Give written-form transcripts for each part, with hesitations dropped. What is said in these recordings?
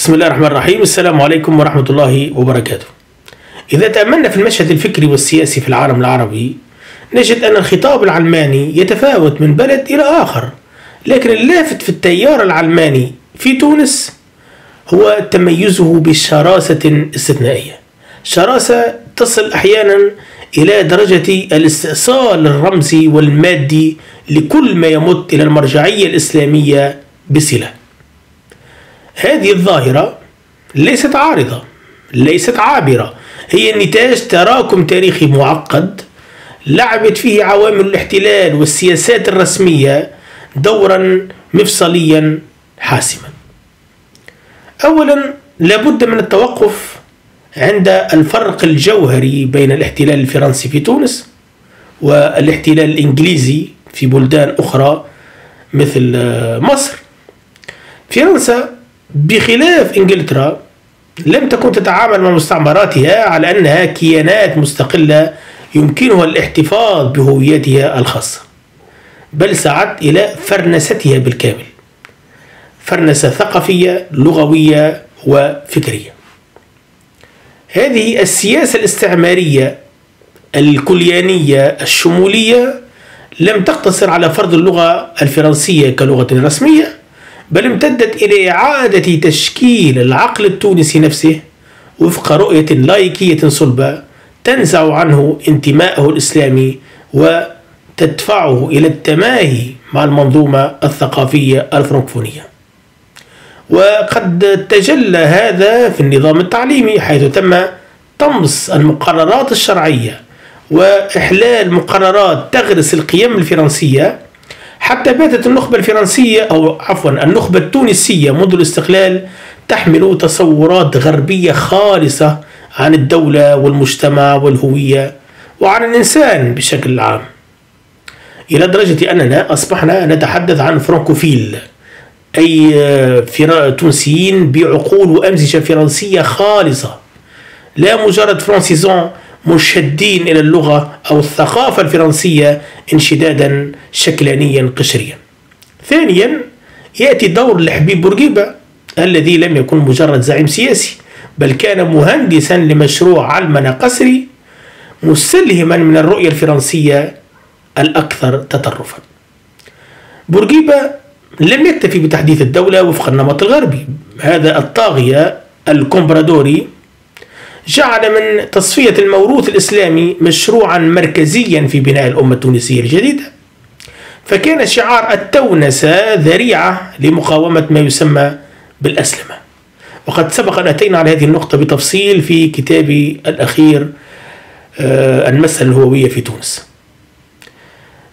بسم الله الرحمن الرحيم. السلام عليكم ورحمة الله وبركاته. إذا تأملنا في المشهد الفكري والسياسي في العالم العربي نجد أن الخطاب العلماني يتفاوت من بلد إلى آخر، لكن اللافت في التيار العلماني في تونس هو تميزه بشراسة استثنائية، شراسة تصل أحيانا إلى درجة الاستئصال الرمزي والمادي لكل ما يمت إلى المرجعية الإسلامية بصلة. هذه الظاهرة ليست عارضة، ليست عابرة، هي نتاج تراكم تاريخي معقد لعبت فيه عوامل الاحتلال والسياسات الرسمية دورا مفصليا حاسما. أولا لابد من التوقف عند الفرق الجوهري بين الاحتلال الفرنسي في تونس والاحتلال الإنجليزي في بلدان أخرى مثل مصر. فرنسا بخلاف إنجلترا لم تكن تتعامل مع مستعمراتها على أنها كيانات مستقلة يمكنها الاحتفاظ بهويتها الخاصة، بل سعت إلى فرنستها بالكامل، فرنسة ثقافية لغوية وفكرية. هذه السياسة الاستعمارية الكليانية الشمولية لم تقتصر على فرض اللغة الفرنسية كلغة رسمية، بل امتدت إلى إعادة تشكيل العقل التونسي نفسه وفق رؤية لايكية صلبة تنزع عنه انتماءه الإسلامي وتدفعه إلى التماهي مع المنظومة الثقافية الفرنكفونية. وقد تجلى هذا في النظام التعليمي، حيث تم طمس المقررات الشرعية وإحلال مقررات تغرس القيم الفرنسية، حتى باتت النخبة الفرنسية النخبة التونسية منذ الاستقلال تحمل تصورات غربية خالصة عن الدولة والمجتمع والهوية وعن الإنسان بشكل عام، إلى درجة أننا أصبحنا نتحدث عن فرانكوفيل، أي تونسيين بعقول وأمزجة فرنسية خالصة، لا مجرد فرانسيزون مشدين إلى اللغة أو الثقافة الفرنسية انشدادا شكلانيا قشريا. ثانيا يأتي دور الحبيب بورقيبة الذي لم يكن مجرد زعيم سياسي، بل كان مهندسا لمشروع علمنة قسري مستلهما من الرؤية الفرنسية الأكثر تطرفا. بورقيبة لم يكتفي بتحديث الدولة وفق النمط الغربي، هذا الطاغية الكومبرادوري جعل من تصفية الموروث الإسلامي مشروعا مركزيا في بناء الأمة التونسية الجديدة، فكان شعار التونسة ذريعة لمقاومة ما يسمى بالأسلمة. وقد سبق أن أتينا على هذه النقطة بتفصيل في كتابي الأخير المسألة الهوية في تونس.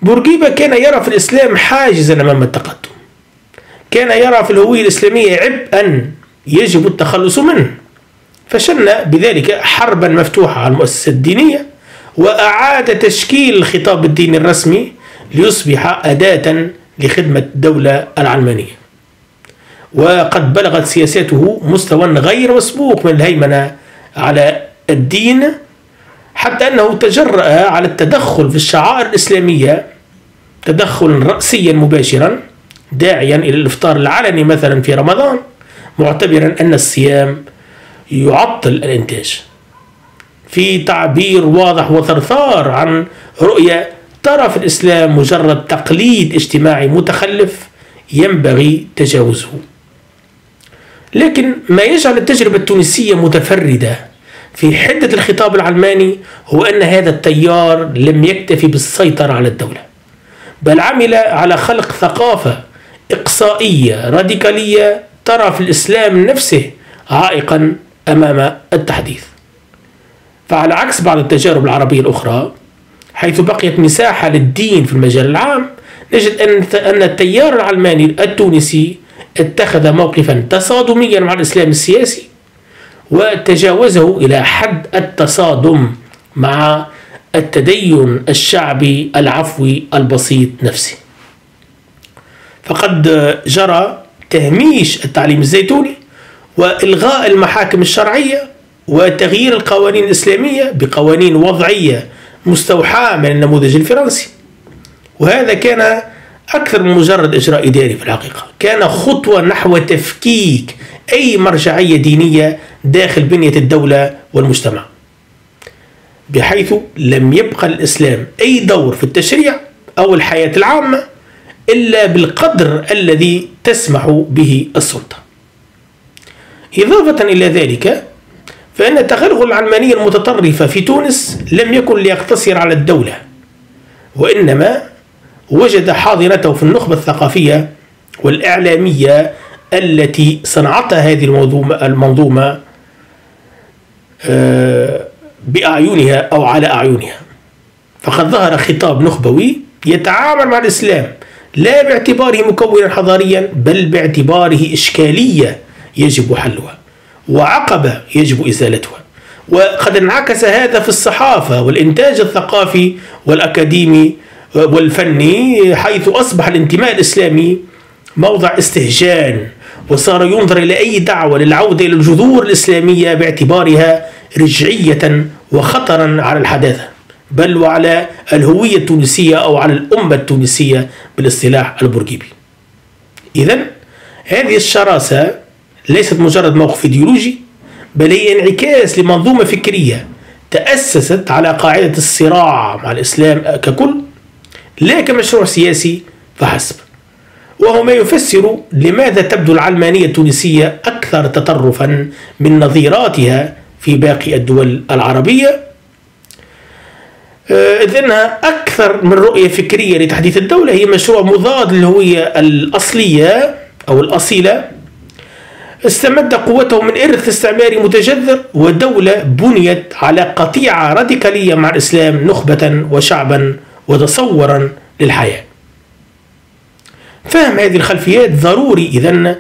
بورقيبة كان يرى في الإسلام حاجزا أمام التقدم، كان يرى في الهوية الإسلامية عبئا يجب التخلص منه، فشن بذلك حربا مفتوحة على المؤسسات الدينية وأعاد تشكيل الخطاب الديني الرسمي ليصبح أداة لخدمة الدولة العلمانية. وقد بلغت سياساته مستوى غير مسبوق من الهيمنة على الدين، حتى أنه تجرأ على التدخل في الشعائر الإسلامية تدخلا رأسيا مباشرا، داعيا إلى الإفطار العلني مثلا في رمضان، معتبرا أن الصيام يعطل الإنتاج، في تعبير واضح وثرثار عن رؤية ترى في الإسلام مجرد تقليد اجتماعي متخلف ينبغي تجاوزه. لكن ما يجعل التجربة التونسية متفردة في حدة الخطاب العلماني هو أن هذا التيار لم يكتفي بالسيطرة على الدولة، بل عمل على خلق ثقافة إقصائية راديكالية ترى في الإسلام نفسه عائقا أمام التحديث. فعلى عكس بعض التجارب العربية الأخرى حيث بقيت مساحة للدين في المجال العام، نجد أن التيار العلماني التونسي اتخذ موقفا تصادميا مع الإسلام السياسي وتجاوزه إلى حد التصادم مع التدين الشعبي العفوي البسيط نفسه. فقد جرى تهميش التعليم الزيتوني وإلغاء المحاكم الشرعية وتغيير القوانين الإسلامية بقوانين وضعية مستوحاة من النموذج الفرنسي، وهذا كان أكثر من مجرد إجراء إداري، في الحقيقة كان خطوة نحو تفكيك أي مرجعية دينية داخل بنية الدولة والمجتمع، بحيث لم يبقى الإسلام أي دور في التشريع أو الحياة العامة إلا بالقدر الذي تسمح به السلطة. إضافة إلى ذلك، فإن التغلغل العلماني المتطرف في تونس لم يكن ليقتصر على الدولة، وإنما وجد حاضنته في النخبة الثقافية والإعلامية التي صنعتها هذه المنظومة بأعينها أو على أعينها. فقد ظهر خطاب نخبوي يتعامل مع الإسلام لا باعتباره مكونا حضاريا، بل باعتباره إشكالية يجب حلها وعقبة يجب إزالتها. وقد انعكس هذا في الصحافة والإنتاج الثقافي والأكاديمي والفني، حيث أصبح الانتماء الإسلامي موضع استهجان، وصار ينظر إلى أي دعوة للعودة إلى الجذور الإسلامية باعتبارها رجعية وخطرا على الحداثة، بل وعلى الهوية التونسية أو على الأمة التونسية بالاصطلاح البورقيبي. إذن هذه الشراسة ليست مجرد موقف إيديولوجي، بل هي انعكاس لمنظومة فكرية تأسست على قاعدة الصراع مع الإسلام ككل، لا كمشروع سياسي فحسب، وهو ما يفسر لماذا تبدو العلمانية التونسية أكثر تطرفا من نظيراتها في باقي الدول العربية، إذ أنها أكثر من رؤية فكرية لتحديث الدولة. هي مشروع مضاد للهوية الأصلية أو الأصيلة، استمد قوته من إرث استعماري متجذر، ودولة بنيت على قطيعة راديكالية مع الإسلام نخبة وشعبا وتصورا للحياة. فهم هذه الخلفيات ضروري إذن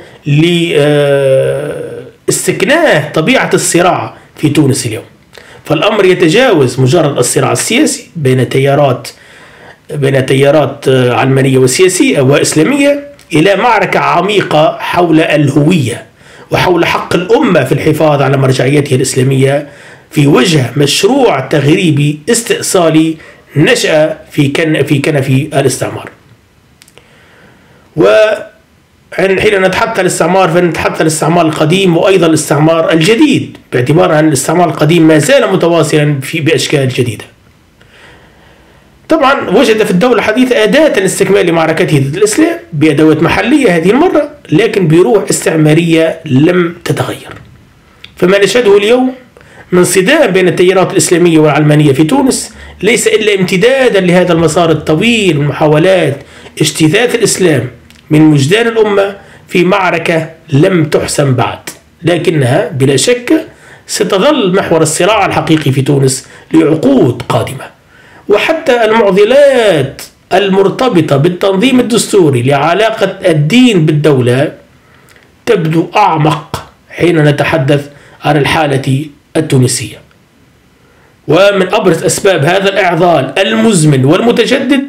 لاستكناء طبيعة الصراع في تونس اليوم. فالأمر يتجاوز مجرد الصراع السياسي بين تيارات علمانية وسياسية وإسلامية إلى معركة عميقة حول الهوية وحول حق الأمة في الحفاظ على مرجعيتها الإسلامية في وجه مشروع تغريبي استئصالي نشأ في كنف الاستعمار. وحين نتحدث عن الاستعمار فنتحدث عن الاستعمار القديم وأيضا الاستعمار الجديد، باعتبار أن الاستعمار القديم ما زال متواصلا بأشكال جديدة. طبعا وجد في الدولة الحديثة أداة لاستكمال معركته ضد الإسلام بأدوات محلية هذه المرة، لكن بروح استعمارية لم تتغير. فما نشهده اليوم من صدام بين التيارات الإسلامية والعلمانية في تونس ليس إلا امتدادا لهذا المسار الطويل من محاولات اجتثاث الإسلام من وجدان الأمة في معركة لم تحسم بعد، لكنها بلا شك ستظل محور الصراع الحقيقي في تونس لعقود قادمة. وحتى المعضلات المرتبطة بالتنظيم الدستوري لعلاقة الدين بالدولة تبدو أعمق حين نتحدث عن الحالة التونسية. ومن أبرز أسباب هذا الإعضال المزمن والمتجدد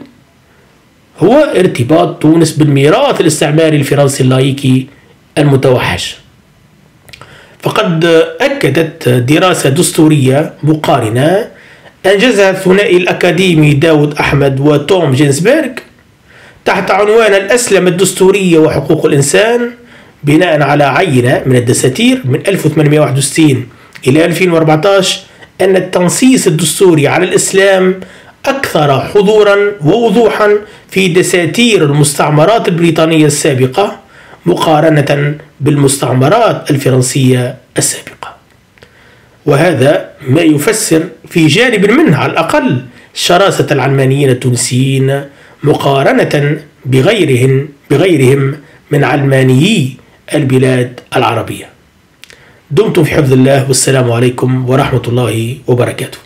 هو ارتباط تونس بالميراث الاستعماري الفرنسي اللايكي المتوحش. فقد أكدت دراسة دستورية مقارنة أنجزها الثنائي الأكاديمي داود أحمد وتوم جينسبرغ تحت عنوان الأسلمة الدستورية وحقوق الإنسان، بناء على عينة من الدساتير من 1861 إلى 2014، أن التنصيص الدستوري على الإسلام أكثر حضورا ووضوحا في دساتير المستعمرات البريطانية السابقة مقارنة بالمستعمرات الفرنسية السابقة. وهذا ما يفسر في جانب منه على الأقل شراسة العلمانيين التونسيين مقارنة بغيرهم من علمانيي البلاد العربية. دمتم في حفظ الله، والسلام عليكم ورحمة الله وبركاته.